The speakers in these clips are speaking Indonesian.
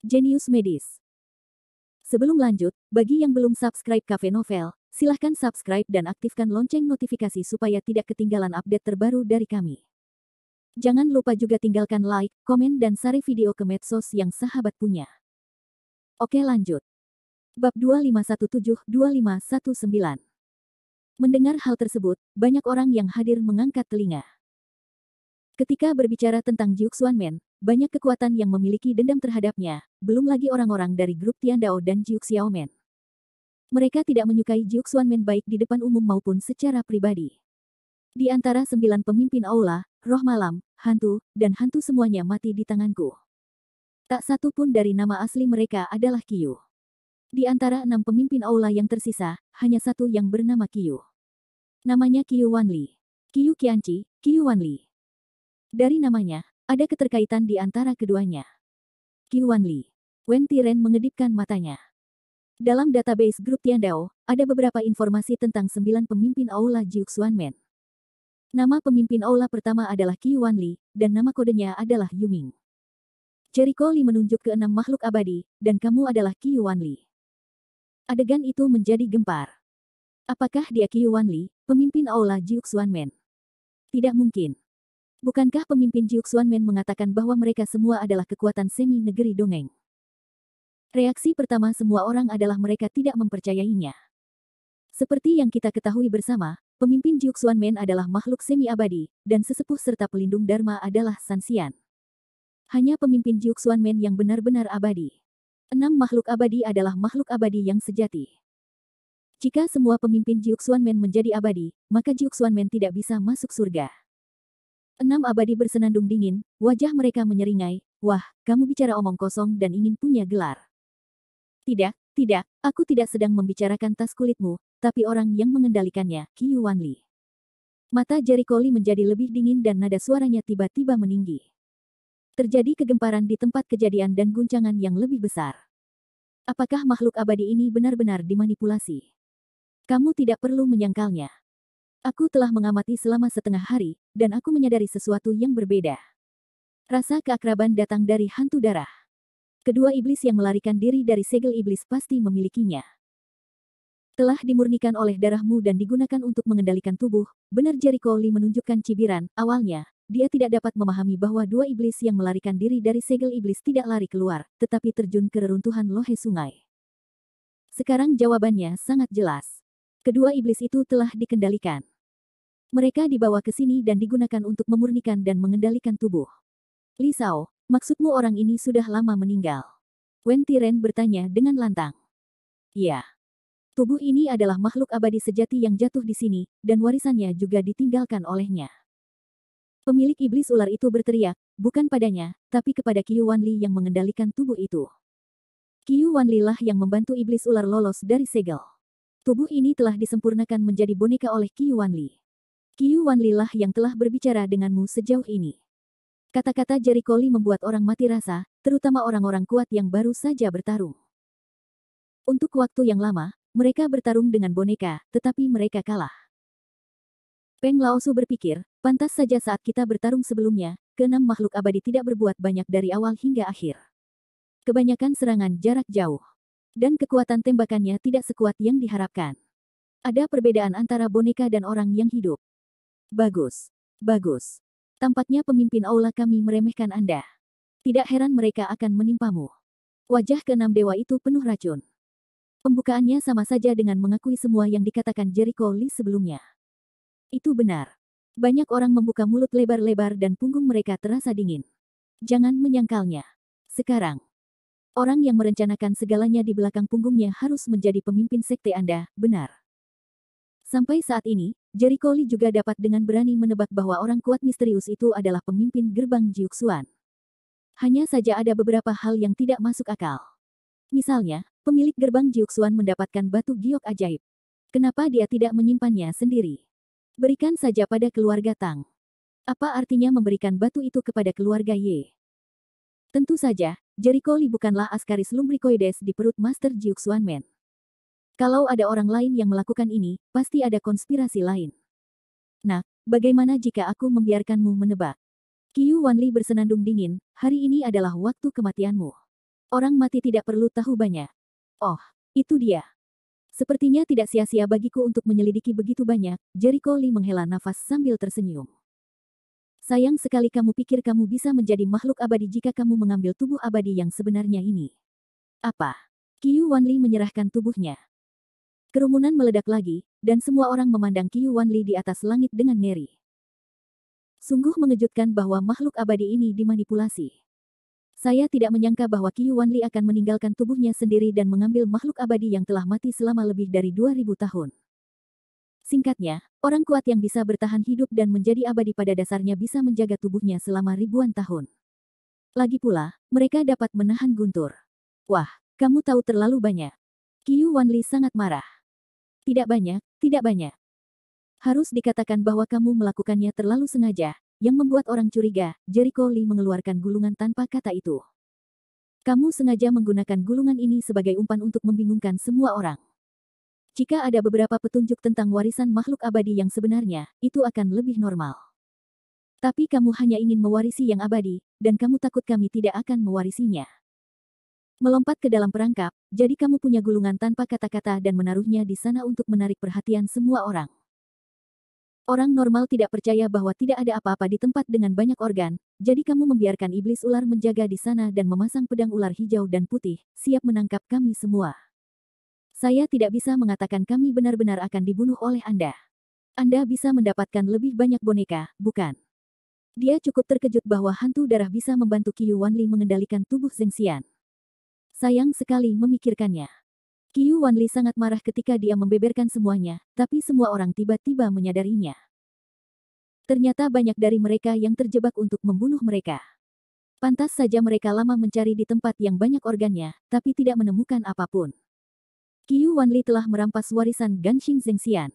Jenius Medis. Sebelum lanjut, bagi yang belum subscribe Cafe Novel, silahkan subscribe dan aktifkan lonceng notifikasi supaya tidak ketinggalan update terbaru dari kami. Jangan lupa juga tinggalkan like, komen dan share video ke medsos yang sahabat punya. Oke lanjut. Bab 2517-2519. Mendengar hal tersebut, banyak orang yang hadir mengangkat telinga. Ketika berbicara tentang Jiuk Xuanmen, banyak kekuatan yang memiliki dendam terhadapnya, belum lagi orang-orang dari grup Tiandao dan Jiuk Xiaomen. Mereka tidak menyukai Jiuk Xuanmen baik di depan umum maupun secara pribadi. Di antara 9 pemimpin aula, roh malam, hantu, dan hantu semuanya mati di tanganku. Tak satu pun dari nama asli mereka adalah Qiu. Di antara 6 pemimpin aula yang tersisa, hanya satu yang bernama Qiu. Namanya Qiu Wanli. Qiu Qianqi, Qiu Wanli. Dari namanya, ada keterkaitan di antara keduanya. Qiu Wanli. Wen Tiren mengedipkan matanya. Dalam database grup Tiandao, ada beberapa informasi tentang 9 pemimpin aula Jiuk Xuanmen. Nama pemimpin aula pertama adalah Qiu Wanli, dan nama kodenya adalah Yuming. Jericho Li menunjuk ke 6 makhluk abadi, dan kamu adalah Qiu Wanli. Adegan itu menjadi gempar. Apakah dia Qiu Wanli, pemimpin aula Jiuk Xuanmen? Tidak mungkin. Bukankah pemimpin Jiuk Xuanmen mengatakan bahwa mereka semua adalah kekuatan semi negeri dongeng? Reaksi pertama semua orang adalah mereka tidak mempercayainya. Seperti yang kita ketahui bersama, pemimpin Jiuk Xuanmen adalah makhluk semi abadi, dan sesepuh serta pelindung Dharma adalah Sanxian. Hanya pemimpin Jiuk Xuanmen yang benar-benar abadi. 6 makhluk abadi adalah makhluk abadi yang sejati. Jika semua pemimpin Jiuk Xuanmen menjadi abadi, maka Jiuk Xuanmen tidak bisa masuk surga. 6 abadi bersenandung dingin, wajah mereka menyeringai, wah, kamu bicara omong kosong dan ingin punya gelar. Tidak, aku tidak sedang membicarakan tas kulitmu, tapi orang yang mengendalikannya, Qiu Wanli. Mata Jericho Li menjadi lebih dingin dan nada suaranya tiba-tiba meninggi. Terjadi kegemparan di tempat kejadian dan guncangan yang lebih besar. Apakah makhluk abadi ini benar-benar dimanipulasi? Kamu tidak perlu menyangkalnya. Aku telah mengamati selama setengah hari, dan aku menyadari sesuatu yang berbeda. Rasa keakraban datang dari hantu darah. Kedua iblis yang melarikan diri dari segel iblis pasti memilikinya. Telah dimurnikan oleh darahmu dan digunakan untuk mengendalikan tubuh, benar Jericho Li menunjukkan cibiran. Awalnya, dia tidak dapat memahami bahwa dua iblis yang melarikan diri dari segel iblis tidak lari keluar, tetapi terjun ke reruntuhan lohe sungai. Sekarang jawabannya sangat jelas. Kedua iblis itu telah dikendalikan. Mereka dibawa ke sini dan digunakan untuk memurnikan dan mengendalikan tubuh. Li Shao, maksudmu orang ini sudah lama meninggal? Wen Tiren bertanya dengan lantang. Ya. Tubuh ini adalah makhluk abadi sejati yang jatuh di sini, dan warisannya juga ditinggalkan olehnya. Pemilik iblis ular itu berteriak, bukan padanya, tapi kepada Qiu Wanli yang mengendalikan tubuh itu. Qiu Wanli lah yang membantu iblis ular lolos dari segel. Tubuh ini telah disempurnakan menjadi boneka oleh Qiu Wanli. Qiu Wanli lah yang telah berbicara denganmu sejauh ini. Kata-kata Jericho Li membuat orang mati rasa, terutama orang-orang kuat yang baru saja bertarung. Untuk waktu yang lama, mereka bertarung dengan boneka, tetapi mereka kalah. Peng Laosu berpikir, pantas saja saat kita bertarung sebelumnya, ke-6 makhluk abadi tidak berbuat banyak dari awal hingga akhir. Kebanyakan serangan jarak jauh. Dan kekuatan tembakannya tidak sekuat yang diharapkan. Ada perbedaan antara boneka dan orang yang hidup. Bagus. Tampaknya pemimpin aula kami meremehkan Anda. Tidak heran mereka akan menimpamu. Wajah ke-6 dewa itu penuh racun. Pembukaannya sama saja dengan mengakui semua yang dikatakan Jericho Li sebelumnya. Itu benar. Banyak orang membuka mulut lebar-lebar dan punggung mereka terasa dingin. Jangan menyangkalnya. Sekarang, orang yang merencanakan segalanya di belakang punggungnya harus menjadi pemimpin sekte Anda, benar. Sampai saat ini, Jericho Li juga dapat dengan berani menebak bahwa orang kuat misterius itu adalah pemimpin gerbang Jiuk Xuan. Hanya saja ada beberapa hal yang tidak masuk akal. Misalnya, pemilik gerbang Jiuk Xuan mendapatkan batu giok ajaib. Kenapa dia tidak menyimpannya sendiri? Berikan saja pada keluarga Tang. Apa artinya memberikan batu itu kepada keluarga Ye? Tentu saja, Jericho Li bukanlah Ascaris lumbricoides di perut Master Jiuk Xuanmen. Kalau ada orang lain yang melakukan ini, pasti ada konspirasi lain. Nah, bagaimana jika aku membiarkanmu menebak? Qiu Wanli bersenandung dingin, hari ini adalah waktu kematianmu. Orang mati tidak perlu tahu banyak. Oh, itu dia. Sepertinya tidak sia-sia bagiku untuk menyelidiki begitu banyak, Jericho Lee menghela nafas sambil tersenyum. Sayang sekali kamu pikir kamu bisa menjadi makhluk abadi jika kamu mengambil tubuh abadi yang sebenarnya ini. Apa? Qiu Wanli menyerahkan tubuhnya. Kerumunan meledak lagi, dan semua orang memandang Qiu Wanli di atas langit dengan ngeri. Sungguh mengejutkan bahwa makhluk abadi ini dimanipulasi. Saya tidak menyangka bahwa Qiu Wanli akan meninggalkan tubuhnya sendiri dan mengambil makhluk abadi yang telah mati selama lebih dari 2000 tahun. Singkatnya, orang kuat yang bisa bertahan hidup dan menjadi abadi pada dasarnya bisa menjaga tubuhnya selama ribuan tahun. Lagi pula, mereka dapat menahan guntur. Wah, kamu tahu terlalu banyak. Qiu Wanli sangat marah. Tidak banyak, tidak banyak. Harus dikatakan bahwa kamu melakukannya terlalu sengaja, yang membuat orang curiga. Jericho Lee mengeluarkan gulungan tanpa kata itu. Kamu sengaja menggunakan gulungan ini sebagai umpan untuk membingungkan semua orang. Jika ada beberapa petunjuk tentang warisan makhluk abadi yang sebenarnya, itu akan lebih normal. Tapi kamu hanya ingin mewarisi yang abadi, dan kamu takut kami tidak akan mewarisinya. Melompat ke dalam perangkap, jadi kamu punya gulungan tanpa kata-kata dan menaruhnya di sana untuk menarik perhatian semua orang. Orang normal tidak percaya bahwa tidak ada apa-apa di tempat dengan banyak organ, jadi kamu membiarkan iblis ular menjaga di sana dan memasang pedang ular hijau dan putih, siap menangkap kami semua. Saya tidak bisa mengatakan kami benar-benar akan dibunuh oleh Anda. Anda bisa mendapatkan lebih banyak boneka, bukan? Dia cukup terkejut bahwa hantu darah bisa membantu Qiu Wanli mengendalikan tubuh Zhengxian. Sayang sekali memikirkannya. Qiu Wanli sangat marah ketika dia membeberkan semuanya, tapi semua orang tiba-tiba menyadarinya. Ternyata banyak dari mereka yang terjebak untuk membunuh mereka. Pantas saja mereka lama mencari di tempat yang banyak organnya, tapi tidak menemukan apapun. Qiu Wanli telah merampas warisan Ganxing Zhengxian.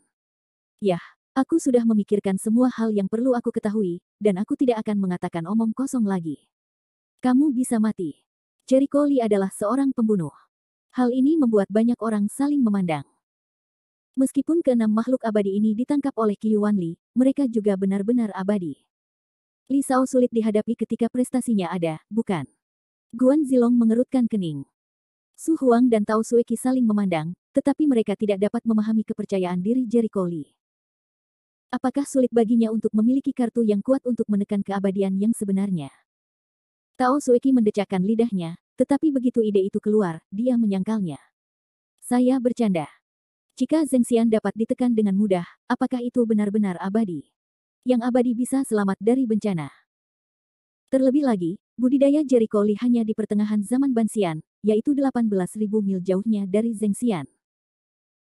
Yah, aku sudah memikirkan semua hal yang perlu aku ketahui, dan aku tidak akan mengatakan omong kosong lagi. Kamu bisa mati. Jericho Lee adalah seorang pembunuh. Hal ini membuat banyak orang saling memandang. Meskipun keenam makhluk abadi ini ditangkap oleh Qiu Wanli, mereka juga benar-benar abadi. Li Shao sulit dihadapi ketika prestasinya ada, bukan? Guan Zilong mengerutkan kening. Su Huang dan Tao Sueki saling memandang, tetapi mereka tidak dapat memahami kepercayaan diri Jericho Lee. Apakah sulit baginya untuk memiliki kartu yang kuat untuk menekan keabadian yang sebenarnya? Tao Sueki mendecakkan lidahnya, tetapi begitu ide itu keluar, dia menyangkalnya. Saya bercanda. Jika Zhengxian dapat ditekan dengan mudah, apakah itu benar-benar abadi? Yang abadi bisa selamat dari bencana. Terlebih lagi, budidaya Jericho Lee hanya di pertengahan zaman Banxian, yaitu 18.000 mil jauhnya dari Zhengxian.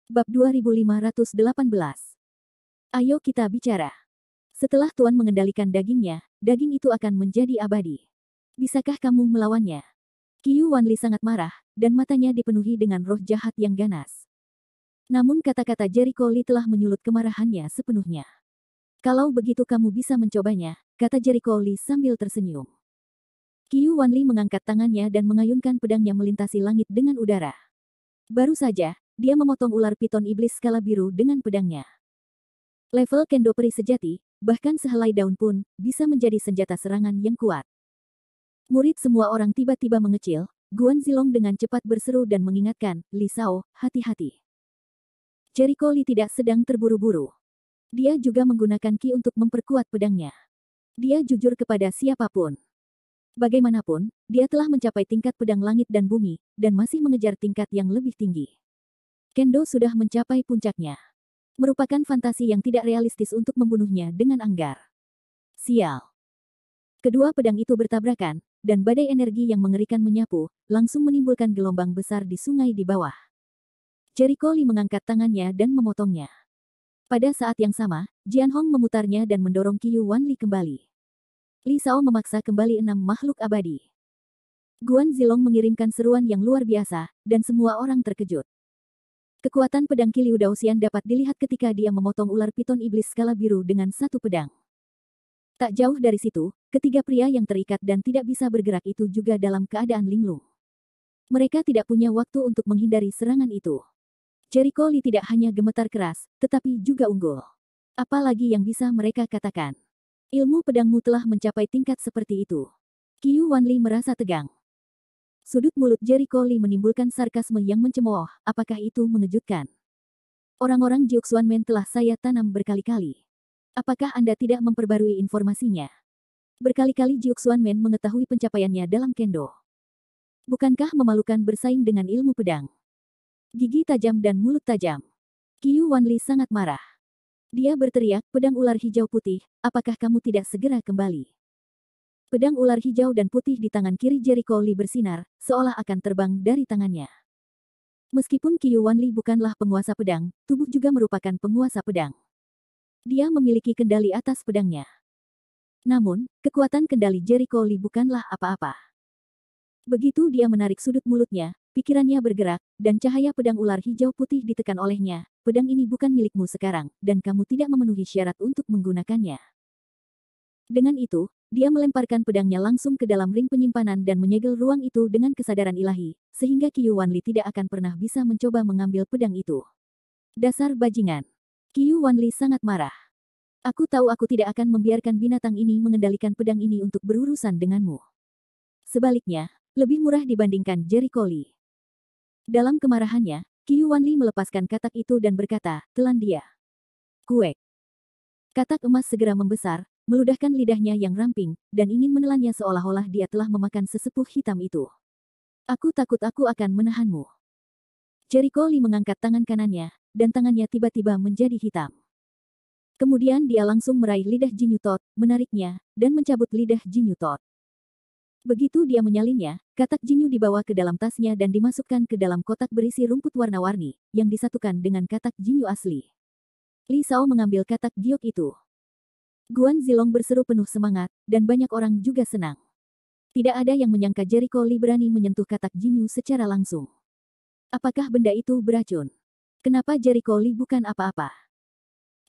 Bab 2518. Ayo kita bicara. Setelah Tuan mengendalikan dagingnya, daging itu akan menjadi abadi. Bisakah kamu melawannya? Qiu Wanli sangat marah, dan matanya dipenuhi dengan roh jahat yang ganas. Namun kata-kata Jericho Lee telah menyulut kemarahannya sepenuhnya. Kalau begitu kamu bisa mencobanya, kata Jericho Lee sambil tersenyum. Qiu Wanli mengangkat tangannya dan mengayunkan pedangnya melintasi langit dengan udara. Baru saja, dia memotong ular piton iblis skala biru dengan pedangnya. Level kendo peri sejati, bahkan sehelai daun pun, bisa menjadi senjata serangan yang kuat. Murid semua orang tiba-tiba mengecil, Guan Zilong dengan cepat berseru dan mengingatkan, Li Shao, hati-hati. Jericho Lee tidak sedang terburu-buru. Dia juga menggunakan ki untuk memperkuat pedangnya. Dia jujur kepada siapapun. Bagaimanapun, dia telah mencapai tingkat pedang langit dan bumi, dan masih mengejar tingkat yang lebih tinggi. Kendo sudah mencapai puncaknya. Merupakan fantasi yang tidak realistis untuk membunuhnya dengan anggar. Sial. Kedua pedang itu bertabrakan, dan badai energi yang mengerikan menyapu, langsung menimbulkan gelombang besar di sungai di bawah. Jericho Lee mengangkat tangannya dan memotongnya. Pada saat yang sama, Jian Hong memutarnya dan mendorong Qiu Wanli kembali. Li Shao memaksa kembali 6 makhluk abadi. Guan Zilong mengirimkan seruan yang luar biasa, dan semua orang terkejut. Kekuatan pedang Ki Liu Daoxian dapat dilihat ketika dia memotong ular piton iblis skala biru dengan satu pedang. Tak jauh dari situ, ketiga pria yang terikat dan tidak bisa bergerak itu juga dalam keadaan linglung. Mereka tidak punya waktu untuk menghindari serangan itu. Jericho Lee tidak hanya gemetar keras, tetapi juga unggul. Apalagi yang bisa mereka katakan? Ilmu pedangmu telah mencapai tingkat seperti itu. Qiu Wanli merasa tegang. Sudut mulut Jericho Lee menimbulkan sarkasme yang mencemooh. Apakah itu mengejutkan? Orang-orang Jiuxuanmen telah saya tanam berkali-kali. Apakah Anda tidak memperbarui informasinya? Berkali-kali Jiuxuanmen mengetahui pencapaiannya dalam kendo. Bukankah memalukan bersaing dengan ilmu pedang? Gigi tajam dan mulut tajam. Qiu Wanli sangat marah. Dia berteriak, pedang ular hijau putih, apakah kamu tidak segera kembali? Pedang ular hijau dan putih di tangan kiri Jericho Lee bersinar, seolah akan terbang dari tangannya. Meskipun Qiu Wanli bukanlah penguasa pedang, tubuh juga merupakan penguasa pedang. Dia memiliki kendali atas pedangnya. Namun, kekuatan kendali Jericho Lee bukanlah apa-apa. Begitu dia menarik sudut mulutnya, pikirannya bergerak, dan cahaya pedang ular hijau putih ditekan olehnya. Pedang ini bukan milikmu sekarang, dan kamu tidak memenuhi syarat untuk menggunakannya. Dengan itu, dia melemparkan pedangnya langsung ke dalam ring penyimpanan dan menyegel ruang itu dengan kesadaran ilahi, sehingga Qiu Wanli tidak akan pernah bisa mencoba mengambil pedang itu. Dasar bajingan. Qiu Wanli sangat marah. Aku tahu aku tidak akan membiarkan binatang ini mengendalikan pedang ini untuk berurusan denganmu. Sebaliknya, lebih murah dibandingkan Jericho Lee. Dalam kemarahannya, Qiu Wanli melepaskan katak itu dan berkata, telan dia. Kuek. Katak emas segera membesar, meludahkan lidahnya yang ramping, dan ingin menelannya seolah-olah dia telah memakan sesepuh hitam itu. Aku takut aku akan menahanmu. Jericho Lee mengangkat tangan kanannya, dan tangannya tiba-tiba menjadi hitam. Kemudian dia langsung meraih lidah Jinyu Tot, menariknya, dan mencabut lidah Jinyu Tot. Begitu dia menyalinnya, katak Jinyu dibawa ke dalam tasnya dan dimasukkan ke dalam kotak berisi rumput warna-warni, yang disatukan dengan katak Jinyu asli. Li Shao mengambil katak giok itu. Guan Zilong berseru penuh semangat, dan banyak orang juga senang. Tidak ada yang menyangka Jericho Lee berani menyentuh katak Jinyu secara langsung. Apakah benda itu beracun? Kenapa Jericho Lee bukan apa-apa?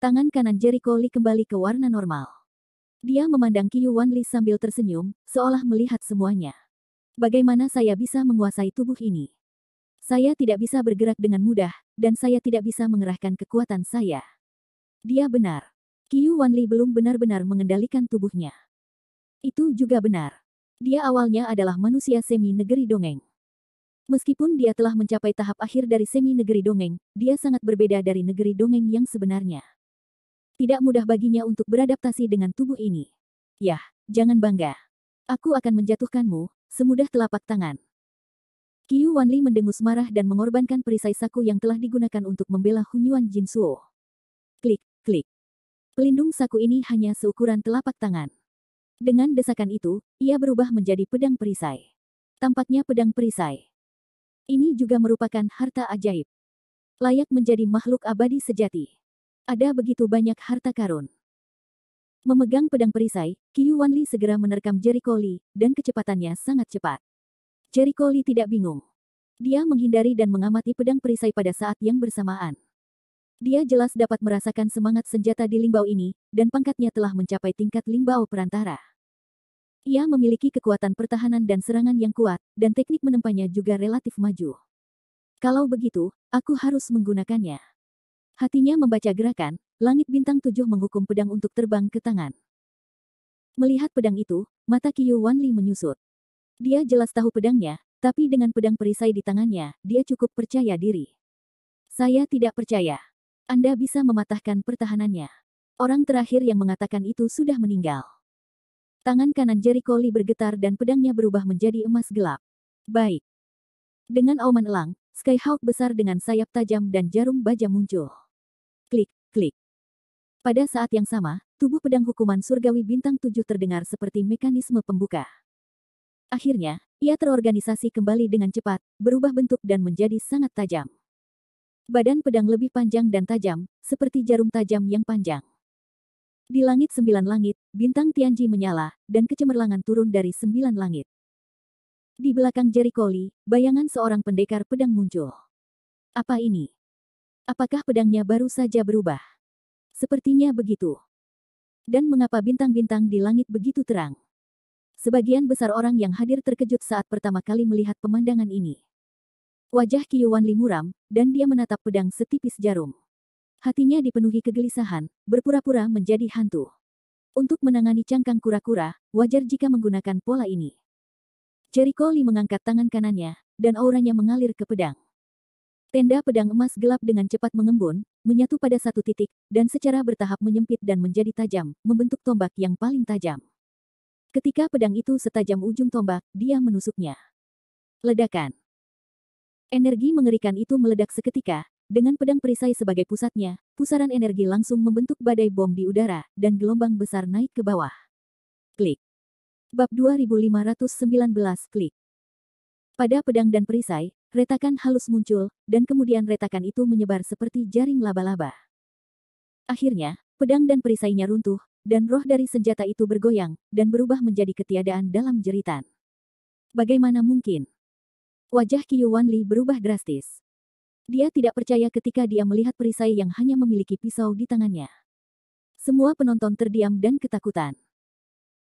Tangan kanan Jericho Lee kembali ke warna normal. Dia memandang Qiu Wanli sambil tersenyum, seolah melihat semuanya. Bagaimana saya bisa menguasai tubuh ini? Saya tidak bisa bergerak dengan mudah, dan saya tidak bisa mengerahkan kekuatan saya. Dia benar. Qiu Wanli belum benar-benar mengendalikan tubuhnya. Itu juga benar. Dia awalnya adalah manusia semi negeri dongeng. Meskipun dia telah mencapai tahap akhir dari semi negeri dongeng, dia sangat berbeda dari negeri dongeng yang sebenarnya. Tidak mudah baginya untuk beradaptasi dengan tubuh ini. Yah, jangan bangga. Aku akan menjatuhkanmu, semudah telapak tangan. Qiu Wanli mendengus marah dan mengorbankan perisai saku yang telah digunakan untuk membela Hunyuan Jinsuo. Klik, klik. Pelindung saku ini hanya seukuran telapak tangan. Dengan desakan itu, ia berubah menjadi pedang perisai. Tampaknya pedang perisai ini juga merupakan harta ajaib. Layak menjadi makhluk abadi sejati. Ada begitu banyak harta karun. Memegang pedang perisai, Qiu Wanli segera menerkam Jericho Lee, dan kecepatannya sangat cepat. Jericho Lee tidak bingung. Dia menghindari dan mengamati pedang perisai pada saat yang bersamaan. Dia jelas dapat merasakan semangat senjata di Lingbao ini, dan pangkatnya telah mencapai tingkat Lingbao perantara. Ia memiliki kekuatan pertahanan dan serangan yang kuat, dan teknik menempanya juga relatif maju. Kalau begitu, aku harus menggunakannya. Hatinya membaca gerakan, langit bintang 7 menghukum pedang untuk terbang ke tangan. Melihat pedang itu, mata Qiu Wanli menyusut. Dia jelas tahu pedangnya, tapi dengan pedang perisai di tangannya, dia cukup percaya diri. Saya tidak percaya. Anda bisa mematahkan pertahanannya. Orang terakhir yang mengatakan itu sudah meninggal. Tangan kanan Jericho Lee bergetar dan pedangnya berubah menjadi emas gelap. Baik. Dengan auman elang, Skyhawk besar dengan sayap tajam dan jarum baja muncul. Klik, klik. Pada saat yang sama, tubuh pedang hukuman surgawi bintang 7 terdengar seperti mekanisme pembuka. Akhirnya, ia terorganisasi kembali dengan cepat, berubah bentuk dan menjadi sangat tajam. Badan pedang lebih panjang dan tajam, seperti jarum tajam yang panjang. Di langit 9 langit, bintang Tianji menyala, dan kecemerlangan turun dari 9 langit. Di belakang Jericho Lee, bayangan seorang pendekar pedang muncul. Apa ini? Apakah pedangnya baru saja berubah? Sepertinya begitu. Dan mengapa bintang-bintang di langit begitu terang? Sebagian besar orang yang hadir terkejut saat pertama kali melihat pemandangan ini. Wajah Qiu Wanli muram, dan dia menatap pedang setipis jarum. Hatinya dipenuhi kegelisahan, berpura-pura menjadi hantu. Untuk menangani cangkang kura-kura, wajar jika menggunakan pola ini. Jericho Lee mengangkat tangan kanannya, dan auranya mengalir ke pedang. Tenda pedang emas gelap dengan cepat mengembun, menyatu pada satu titik, dan secara bertahap menyempit dan menjadi tajam, membentuk tombak yang paling tajam. Ketika pedang itu setajam ujung tombak, dia menusuknya. Ledakan. Energi mengerikan itu meledak seketika, dengan pedang perisai sebagai pusatnya, pusaran energi langsung membentuk badai bom di udara, dan gelombang besar naik ke bawah. Klik. Bab 2519 klik. Pada pedang dan perisai, retakan halus muncul, dan kemudian retakan itu menyebar seperti jaring laba-laba. Akhirnya, pedang dan perisainya runtuh, dan roh dari senjata itu bergoyang, dan berubah menjadi ketiadaan dalam jeritan. Bagaimana mungkin? Wajah Qiu Wanli berubah drastis. Dia tidak percaya ketika dia melihat perisai yang hanya memiliki pisau di tangannya. Semua penonton terdiam dan ketakutan.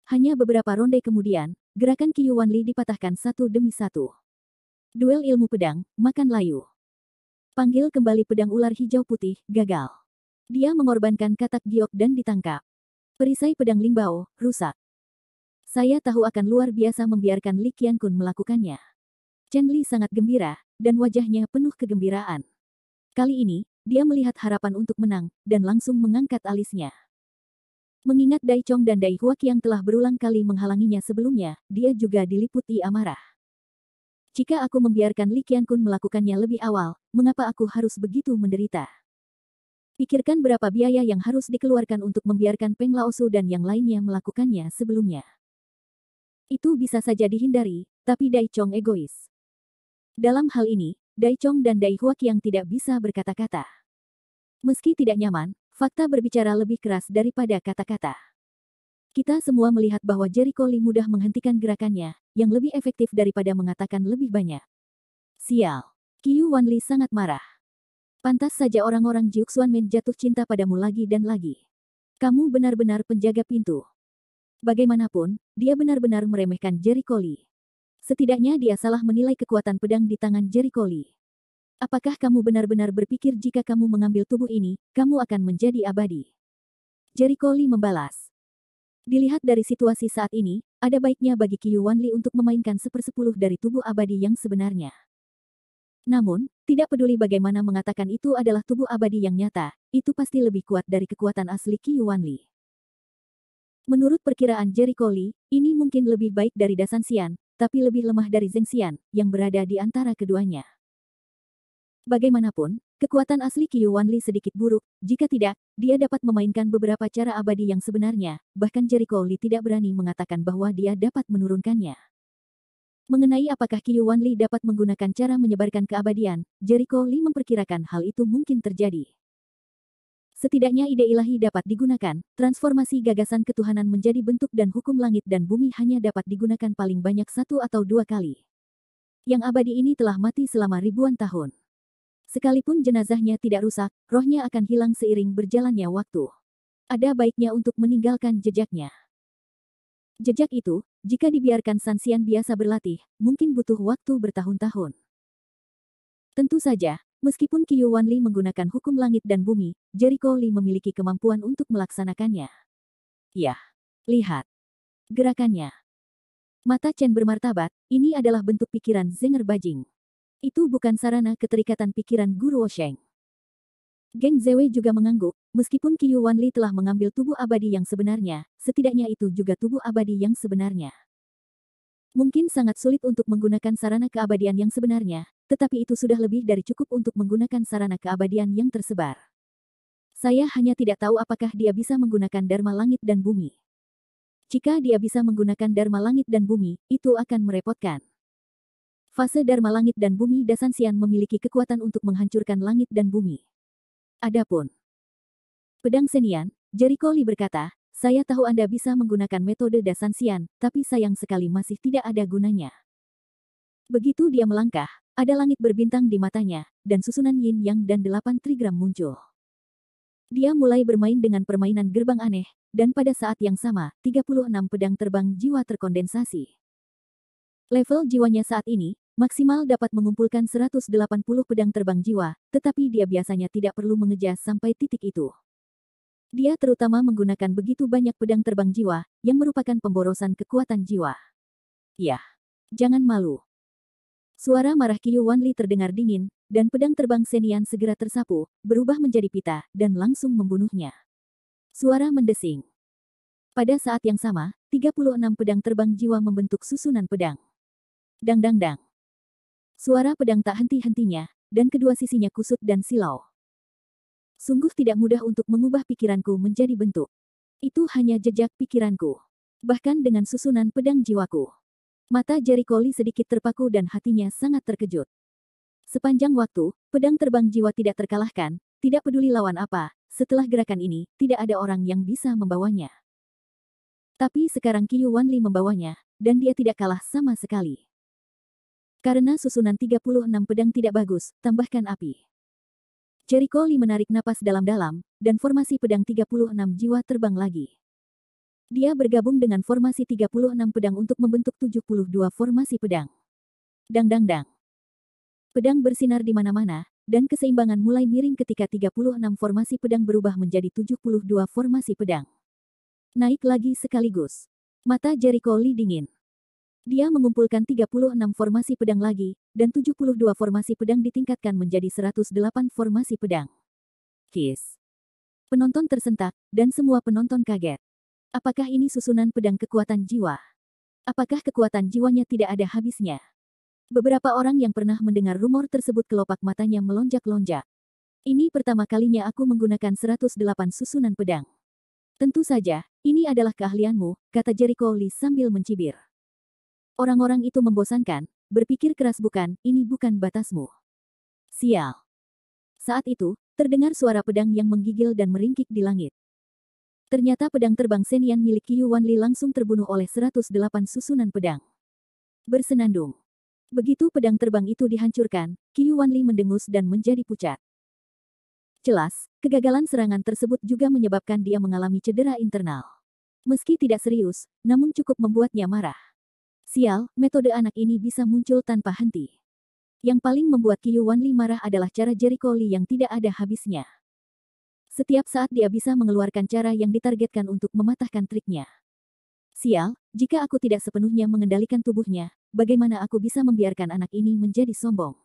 Hanya beberapa ronde kemudian, gerakan Qiu Wanli dipatahkan satu demi satu. Duel ilmu pedang, makan layu. Panggil kembali pedang ular hijau putih, gagal. Dia mengorbankan katak giok dan ditangkap. Perisai pedang Lingbao, rusak. Saya tahu akan luar biasa membiarkan Li Qiankun melakukannya. Chen Li sangat gembira, dan wajahnya penuh kegembiraan. Kali ini, dia melihat harapan untuk menang, dan langsung mengangkat alisnya. Mengingat Dai Chong dan Dai Huaq yang telah berulang kali menghalanginya sebelumnya, dia juga diliputi amarah. Jika aku membiarkan Li Qiankun melakukannya lebih awal, mengapa aku harus begitu menderita? Pikirkan berapa biaya yang harus dikeluarkan untuk membiarkan Peng Laosu dan yang lainnya melakukannya sebelumnya. Itu bisa saja dihindari, tapi Dai Chong egois. Dalam hal ini, Dai Chong dan Dai Huaq yang tidak bisa berkata-kata. Meski tidak nyaman, fakta berbicara lebih keras daripada kata-kata. Kita semua melihat bahwa Jericho Lee mudah menghentikan gerakannya, yang lebih efektif daripada mengatakan lebih banyak. Sial. Qiu Wanli sangat marah. Pantas saja orang-orang Jiuxuanmen jatuh cinta padamu lagi dan lagi. Kamu benar-benar penjaga pintu. Bagaimanapun, dia benar-benar meremehkan Jericho Lee. Setidaknya dia salah menilai kekuatan pedang di tangan Jericho Lee. Apakah kamu benar-benar berpikir jika kamu mengambil tubuh ini, kamu akan menjadi abadi? Jericho Lee membalas. Dilihat dari situasi saat ini, ada baiknya bagi Qiu Wanli untuk memainkan 1/10 dari tubuh abadi yang sebenarnya. Namun, tidak peduli bagaimana mengatakan itu adalah tubuh abadi yang nyata, itu pasti lebih kuat dari kekuatan asli Qiu Wanli. Menurut perkiraan Jericho Lee, ini mungkin lebih baik dari Dasan Xian, tapi lebih lemah dari Zheng Xian, yang berada di antara keduanya. Bagaimanapun, kekuatan asli Qiu Wanli sedikit buruk, jika tidak, dia dapat memainkan beberapa cara abadi yang sebenarnya, bahkan Jericho Lee tidak berani mengatakan bahwa dia dapat menurunkannya. Mengenai apakah Qiu Wanli dapat menggunakan cara menyebarkan keabadian, Jericho Lee memperkirakan hal itu mungkin terjadi. Setidaknya ide ilahi dapat digunakan, transformasi gagasan ketuhanan menjadi bentuk dan hukum langit dan bumi hanya dapat digunakan paling banyak 1 atau 2 kali. Yang abadi ini telah mati selama ribuan tahun. Sekalipun jenazahnya tidak rusak, rohnya akan hilang seiring berjalannya waktu. Ada baiknya untuk meninggalkan jejaknya. Jejak itu, jika dibiarkan Sanxian biasa berlatih, mungkin butuh waktu bertahun-tahun. Tentu saja, meskipun Qiu Wanli menggunakan hukum langit dan bumi, Jericho Lee memiliki kemampuan untuk melaksanakannya. Yah, lihat gerakannya. Mata Chen bermartabat, ini adalah bentuk pikiran Zenger Bajing. Itu bukan sarana keterikatan pikiran Guru Wosheng. Geng Zewe juga mengangguk, meskipun Qiu Wanli telah mengambil tubuh abadi yang sebenarnya, setidaknya itu juga tubuh abadi yang sebenarnya. Mungkin sangat sulit untuk menggunakan sarana keabadian yang sebenarnya, tetapi itu sudah lebih dari cukup untuk menggunakan sarana keabadian yang tersebar. Saya hanya tidak tahu apakah dia bisa menggunakan Dharma Langit dan Bumi. Jika dia bisa menggunakan Dharma Langit dan Bumi, itu akan merepotkan. Fase Dharma Langit dan Bumi Dasan Xian memiliki kekuatan untuk menghancurkan langit dan bumi. Adapun pedang Senian, Jericho Lee berkata, saya tahu Anda bisa menggunakan metode Dasan Xian, tapi sayang sekali masih tidak ada gunanya. Begitu dia melangkah, ada langit berbintang di matanya, dan susunan yin yang dan 8 trigram muncul. Dia mulai bermain dengan permainan gerbang aneh, dan pada saat yang sama, 36 pedang terbang jiwa terkondensasi. Level jiwanya saat ini, maksimal dapat mengumpulkan 180 pedang terbang jiwa, tetapi dia biasanya tidak perlu mengejar sampai titik itu. Dia terutama menggunakan begitu banyak pedang terbang jiwa, yang merupakan pemborosan kekuatan jiwa. Yah, Jangan malu. Suara marah Qiu Wanli terdengar dingin, dan pedang terbang Senian segera tersapu, berubah menjadi pita, dan langsung membunuhnya. Suara mendesing. Pada saat yang sama, 36 pedang terbang jiwa membentuk susunan pedang. Dang dang dang. Suara pedang tak henti-hentinya, dan kedua sisinya kusut dan silau. Sungguh tidak mudah untuk mengubah pikiranku menjadi bentuk. Itu hanya jejak pikiranku. Bahkan dengan susunan pedang jiwaku. Mata Jericho Lee sedikit terpaku dan hatinya sangat terkejut. Sepanjang waktu, pedang terbang jiwa tidak terkalahkan, tidak peduli lawan apa, setelah gerakan ini, tidak ada orang yang bisa membawanya. Tapi sekarang Qiu Wanli membawanya, dan dia tidak kalah sama sekali. Karena susunan 36 pedang tidak bagus, tambahkan api. Jericho Lee menarik napas dalam-dalam, dan formasi pedang 36 jiwa terbang lagi. Dia bergabung dengan formasi 36 pedang untuk membentuk 72 formasi pedang. Dang dang dang. Pedang bersinar di mana-mana, dan keseimbangan mulai miring ketika 36 formasi pedang berubah menjadi 72 formasi pedang. Naik lagi sekaligus. Mata Jericho Lee dingin. Dia mengumpulkan 36 formasi pedang lagi, dan 72 formasi pedang ditingkatkan menjadi 108 formasi pedang. Kiss. Penonton tersentak, dan semua penonton kaget. Apakah ini susunan pedang kekuatan jiwa? Apakah kekuatan jiwanya tidak ada habisnya? Beberapa orang yang pernah mendengar rumor tersebut kelopak matanya melonjak-lonjak. Ini pertama kalinya aku menggunakan 108 susunan pedang. Tentu saja, ini adalah keahlianmu, kata Jericho Lee sambil mencibir. Orang-orang itu membosankan, berpikir keras bukan, ini bukan batasmu. Sial. Saat itu, terdengar suara pedang yang menggigil dan meringkik di langit. Ternyata pedang terbang Senian milik Qiu Wanli langsung terbunuh oleh 108 susunan pedang. Bersenandung. Begitu pedang terbang itu dihancurkan, Qiu Wanli mendengus dan menjadi pucat. Jelas, kegagalan serangan tersebut juga menyebabkan dia mengalami cedera internal. Meski tidak serius, namun cukup membuatnya marah. Sial, metode anak ini bisa muncul tanpa henti. Yang paling membuat Qiu Wanli marah adalah cara Jericho Lee yang tidak ada habisnya. Setiap saat dia bisa mengeluarkan cara yang ditargetkan untuk mematahkan triknya. Sial, jika aku tidak sepenuhnya mengendalikan tubuhnya, bagaimana aku bisa membiarkan anak ini menjadi sombong?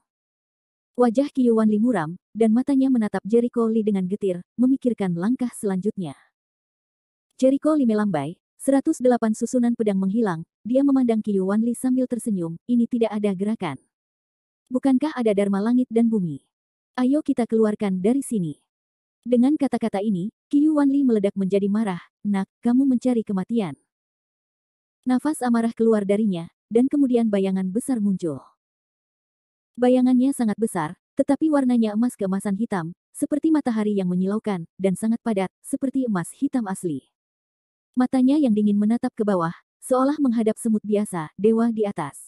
Wajah Qiu Wanli muram, dan matanya menatap Jericho Lee dengan getir, memikirkan langkah selanjutnya. Jericho Lee melambai, 108 susunan pedang menghilang, dia memandang Qiu Wanli sambil tersenyum, ini tidak ada gerakan. Bukankah ada Dharma langit dan bumi? Ayo kita keluarkan dari sini. Dengan kata-kata ini, Qiu Wanli meledak menjadi marah, nak, kamu mencari kematian. Nafas amarah keluar darinya, dan kemudian bayangan besar muncul. Bayangannya sangat besar, tetapi warnanya emas keemasan hitam, seperti matahari yang menyilaukan, dan sangat padat, seperti emas hitam asli. Matanya yang dingin menatap ke bawah, seolah menghadap semut biasa, dewa di atas.